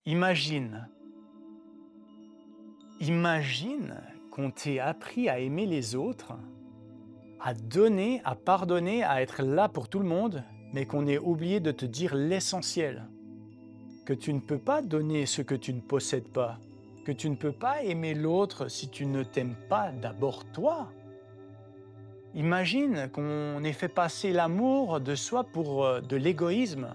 Imagine, imagine qu'on t'ait appris à aimer les autres, à donner, à pardonner, à être là pour tout le monde, mais qu'on ait oublié de te dire l'essentiel, que tu ne peux pas donner ce que tu ne possèdes pas, que tu ne peux pas aimer l'autre si tu ne t'aimes pas d'abord toi. Imagine qu'on ait fait passer l'amour de soi pour de l'égoïsme,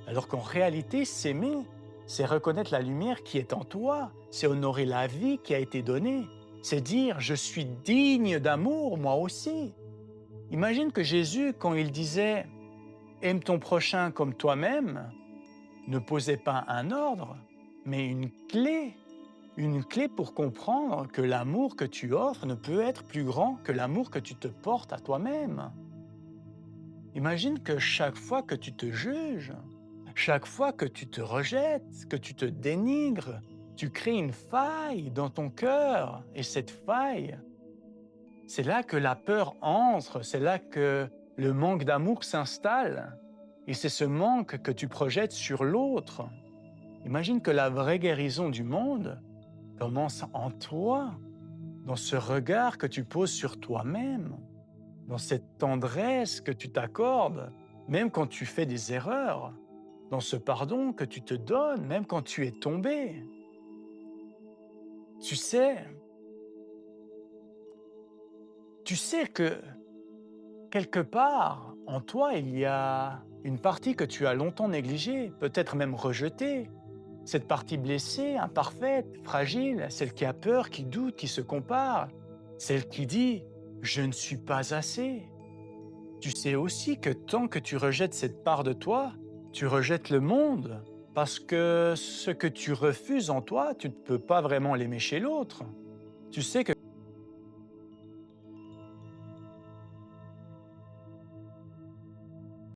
alors qu'en réalité, s'aimer, c'est reconnaître la lumière qui est en toi, c'est honorer la vie qui a été donnée, c'est dire je suis digne d'amour moi aussi. Imagine que Jésus, quand il disait aime ton prochain comme toi-même, ne posait pas un ordre, mais une clé pour comprendre que l'amour que tu offres ne peut être plus grand que l'amour que tu te portes à toi-même. Imagine que chaque fois que tu te juges, chaque fois que tu te rejettes, que tu te dénigres, tu crées une faille dans ton cœur. Et cette faille, c'est là que la peur entre, c'est là que le manque d'amour s'installe. Et c'est ce manque que tu projettes sur l'autre. Imagine que la vraie guérison du monde commence en toi, dans ce regard que tu poses sur toi-même, dans cette tendresse que tu t'accordes, même quand tu fais des erreurs, dans ce pardon que tu te donnes, même quand tu es tombé. Tu sais, tu sais que quelque part, en toi, il y a une partie que tu as longtemps négligée, peut-être même rejetée. Cette partie blessée, imparfaite, fragile, celle qui a peur, qui doute, qui se compare, celle qui dit « je ne suis pas assez ». Tu sais aussi que tant que tu rejettes cette part de toi, tu rejettes le monde, parce que ce que tu refuses en toi, tu ne peux pas vraiment l'aimer chez l'autre. Tu sais que